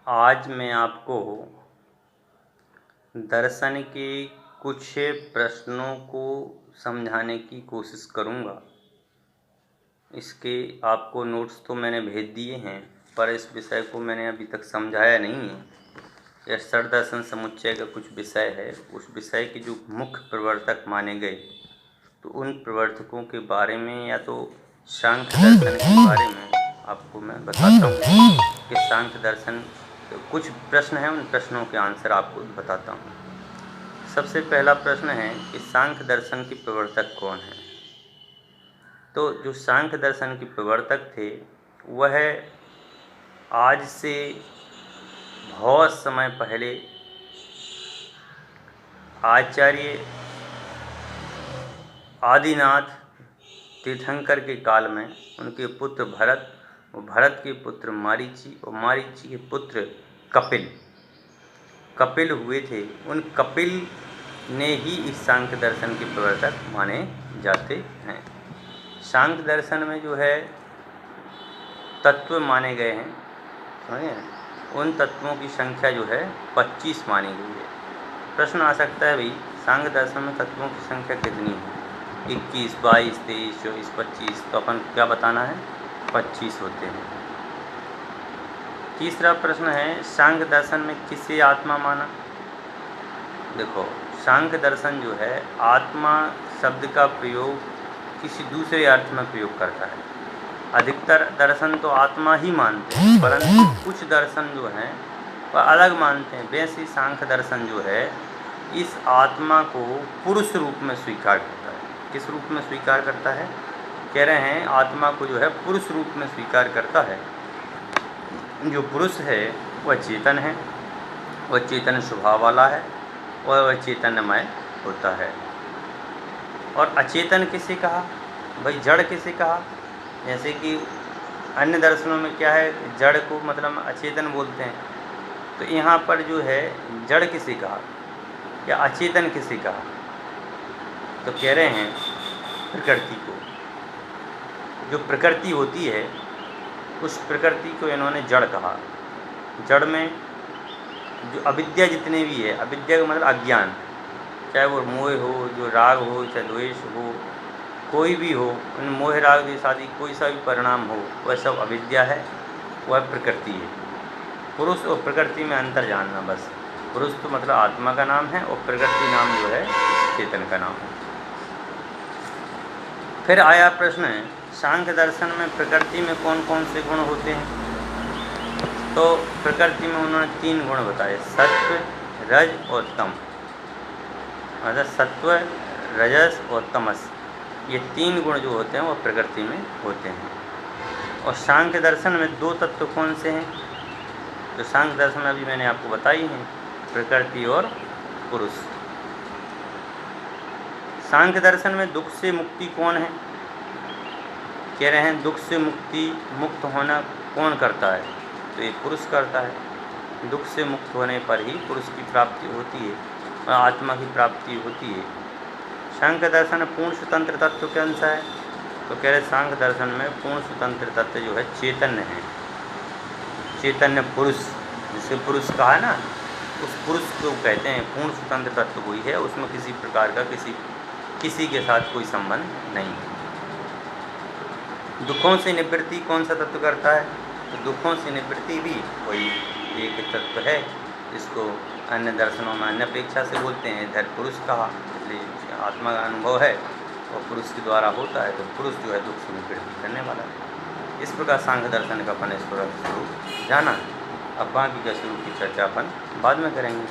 आज मैं आपको दर्शन के कुछ प्रश्नों को समझाने की कोशिश करूँगा। इसके आपको नोट्स तो मैंने भेज दिए हैं, पर इस विषय को मैंने अभी तक समझाया नहीं है। यह षड दर्शन समुच्चय का कुछ विषय है। उस विषय के जो मुख्य प्रवर्तक माने गए, तो उन प्रवर्तकों के बारे में या तो सांख्य दर्शन के बारे में आपको मैं बताता हूँ कि सांख्य दर्शन कुछ प्रश्न हैं, उन प्रश्नों के आंसर आपको बताता हूँ। सबसे पहला प्रश्न है कि सांख्य दर्शन के प्रवर्तक कौन हैं। तो जो सांख्य दर्शन के प्रवर्तक थे वह आज से बहुत समय पहले आचार्य आदिनाथ तीर्थंकर के काल में उनके पुत्र भरत और भरत के पुत्र मारीची और मारीची के पुत्र कपिल हुए थे। उन कपिल ने ही इस सांख्य दर्शन के प्रवर्तक माने जाते हैं। सांख्य दर्शन में जो है तत्व माने गए हैं, समझे, उन तत्वों की संख्या जो है 25 मानी गई है। प्रश्न आ सकता है भाई सांख्य दर्शन में तत्वों की संख्या कितनी है, 21, 22, 23, 24, 25, तो अपन क्या बताना है, 25 होते हैं। तीसरा प्रश्न है सांख्य दर्शन में किसे आत्मा माना। देखो सांख्य दर्शन जो है आत्मा शब्द का प्रयोग किसी दूसरे अर्थ में प्रयोग करता है। अधिकतर दर्शन तो आत्मा ही मानते हैं, परंतु कुछ दर्शन जो हैं वह अलग मानते हैं। वैसे सांख्य दर्शन जो है इस आत्मा को पुरुष रूप में स्वीकार करता है। किस रूप में स्वीकार करता है, कह रहे हैं आत्मा को जो है पुरुष रूप में स्वीकार करता है। जो पुरुष है वह चेतन है, वह चेतन स्वभाव वाला है और वह चैतन्यमय होता है। और अचेतन किसे कहा, भाई जड़ किसे कहा। जैसे कि अन्य दर्शनों में क्या है, जड़ को मतलब अचेतन बोलते हैं, तो यहाँ पर जो है जड़ किसे कहा या अचेतन किसे कहा, तो कह रहे हैं प्रकृति को। जो प्रकृति होती है उस प्रकृति को इन्होंने जड़ कहा। जड़ में जो अविद्या जितने भी है, अविद्या का मतलब अज्ञान, चाहे वो मोह हो, जो राग हो, चाहे द्वेष हो, कोई भी हो, उन मोह राग द्वेष आदि कोई सा भी परिणाम हो, वह सब अविद्या है, वह प्रकृति है। पुरुष और प्रकृति में अंतर जानना बस। पुरुष तो मतलब आत्मा का नाम है और प्रकृति नाम जो है चेतन का नाम है। फिर आया प्रश्न है सांख्य दर्शन में प्रकृति में कौन कौन से गुण होते हैं। तो प्रकृति में उन्होंने 3 गुण बताए, सत्व, रज और तम। मतलब सत्व, रजस और तमस, ये 3 गुण जो होते हैं वो प्रकृति में होते हैं। और सांख्य दर्शन में 2 तत्व कौन से हैं, तो सांख्य दर्शन अभी मैंने आपको बताई हैं, प्रकृति और पुरुष। सांख्य दर्शन में दुख से मुक्ति कौन है, कह रहे हैं दुख से मुक्त होना कौन करता है, तो ये पुरुष करता है। दुख से मुक्त होने पर ही पुरुष की प्राप्ति होती है और आत्मा की प्राप्ति होती है। सांख्य दर्शन पूर्ण स्वतंत्र तत्व कौन सा है, तो कह रहे सांख्य दर्शन में पूर्ण स्वतंत्र तत्व जो है चैतन्य है। चैतन्य पुरुष, जिसे पुरुष कहा है ना, उस पुरुष को कहते हैं पूर्ण स्वतंत्र तत्व कोई है, उसमें किसी प्रकार का किसी के साथ कोई संबंध नहीं है। दुखों से निवृत्ति कौन सा तत्व करता है, तो दुखों से निवृत्ति भी कोई एक तत्व है, जिसको अन्य दर्शनों में अन्य अपेक्षा से बोलते हैं। इधर पुरुष कहा, इसलिए आत्मा का अनुभव है और पुरुष के द्वारा होता है, तो पुरुष जो है दुख से निवृत्ति करने वाला है। इस प्रकार सांख्य दर्शन का अपन स्वरूप जाना। अब बाकी का स्वरूप की चर्चा अपन बाद में करेंगे।